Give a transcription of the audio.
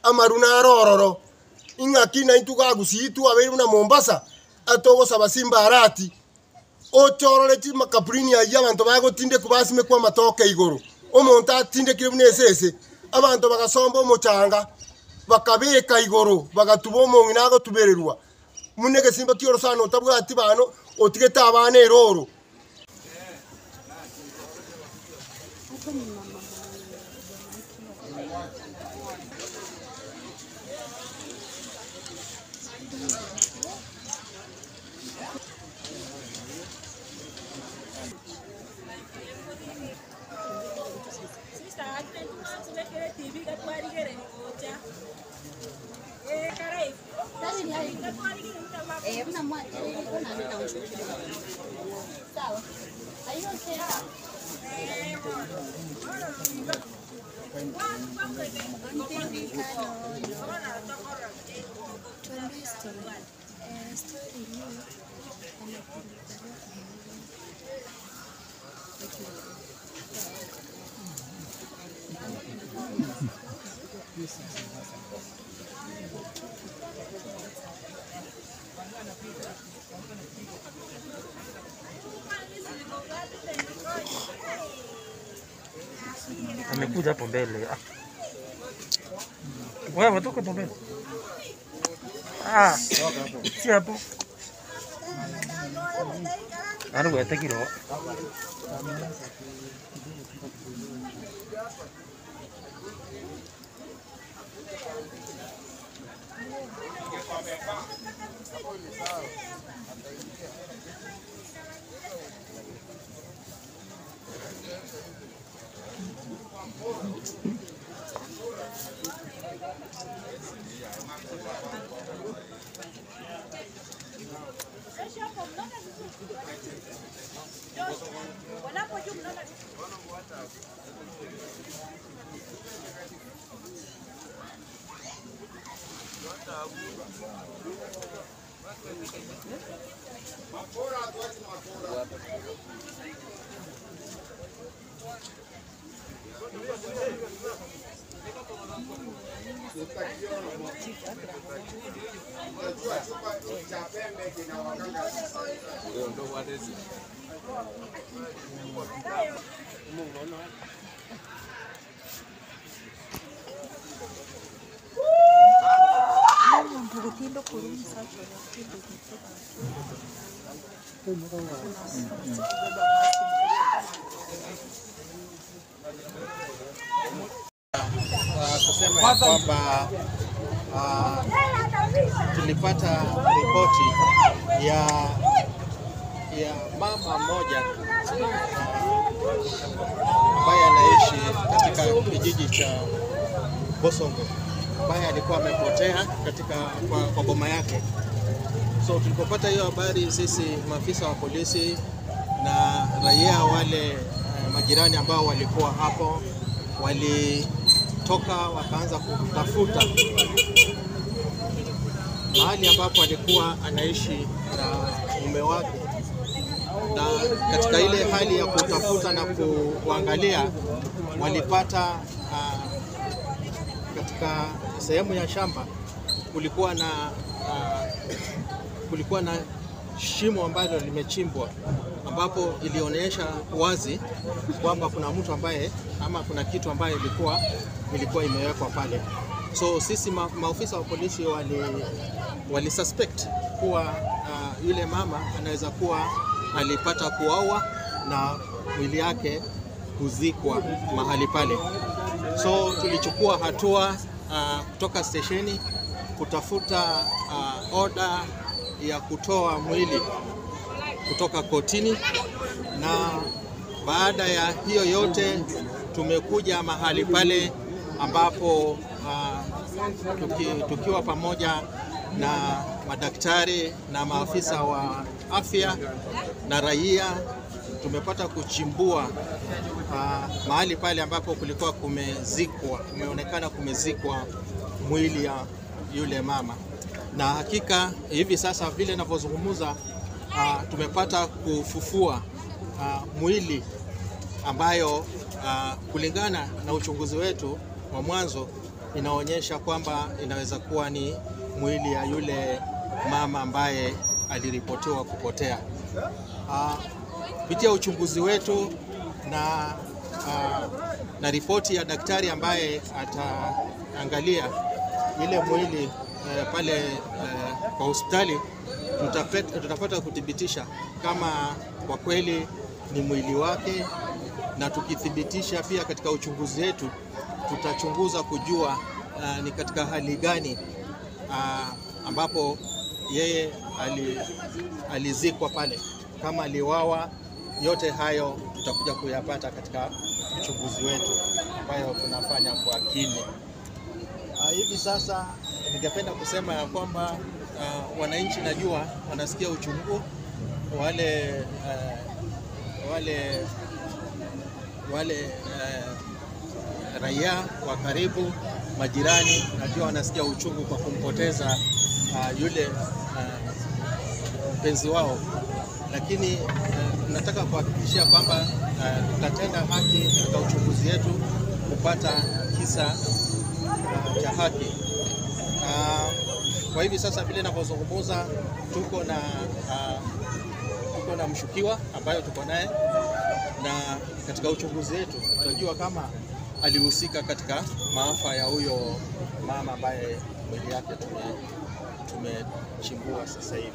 amaruna rororo ingakina ituga gusitu aberu na Mombasa atogo sabasimba arati ochorole ti makaprini ya abantu bagotinde kubasime kwa matoke igoro omonta atinde kirebunese abantu bagasomba omochanga bakabeka igoro bagatubo omongi nago tubererwa munege simba kioro sana otabwati bano otigeta abana eroro Amekuja hapo mbele. Wewe toka hapo mbele. Si hapo. Ano wewe takiro. Kusema ya kwamba tulipata ripoti ya mama mmoja ambaye anaishi katika kijiji cha Bosongo ambaye alikuwa amepotea katika kwa boma yake. So tulipopata hiyo habari, sisi maafisa wa polisi na raia wale majirani ambao walikuwa hapo walitoka wakaanza kutafuta mahali ambapo alikuwa anaishi na mume wake, na katika ile hali ya kutafuta na kuangalia walipata katika sehemu ya shamba kulikuwa na shimo ambalo limechimbwa, ambapo ilionyesha wazi kwamba kuna mtu ambaye ama kuna kitu ambaye ilikuwa imewekwa pale. So sisi maafisa wa polisi wali suspect kuwa yule mama anaweza kuwa alipata kuuawa na mwili yake kuzikwa mahali pale. So tulichukua hatua kutoka stesheni kutafuta order ya kutoa mwili kutoka kotini, na baada ya hiyo yote tumekuja mahali pale ambapo tukiwa pamoja na madaktari na maafisa wa afya na raia tumepata kuchimbua mahali pale ambapo kulikuwa kumeonekana kumezikwa mwili ya yule mama. Na hakika hivi sasa vile ninavyozungumza tumepata kufufua mwili ambayo kulingana na uchunguzi wetu wa mwanzo inaonyesha kwamba inaweza kuwa ni mwili ya yule mama ambaye aliripotiwa kupotea. Kupitia uchunguzi wetu na ripoti ya daktari ambaye ataangalia ile mwili pale kwa hospitali, tutapata kuthibitisha kama kwa kweli ni mwili wake, na tukithibitisha pia katika uchunguzi wetu tutachunguza kujua ni katika hali gani ambapo yeye alizikwa pale, kama aliwawa. Yote hayo tutakuja kuyapata katika uchunguzi wetu ambayo tunafanya kwa kina. Hivi sasa ningependa kusema ya kwamba wananchi najua wanasikia uchungu, wale raia wa karibu, majirani, najua wanasikia uchungu kwa kumpoteza yule mpenzi wao, lakini tunataka kuhakikishia kwamba tutatenda haki katika uchunguzi wetu kupata kisa cha haki. Kwa hivi sasa vile ninavyozungumza, tuko na mshukiwa ambayo tuko naye, na katika uchunguzi wetu tutajua kama alihusika katika maafa ya huyo mama ambaye mwili yake tumechimbua sasa hivi.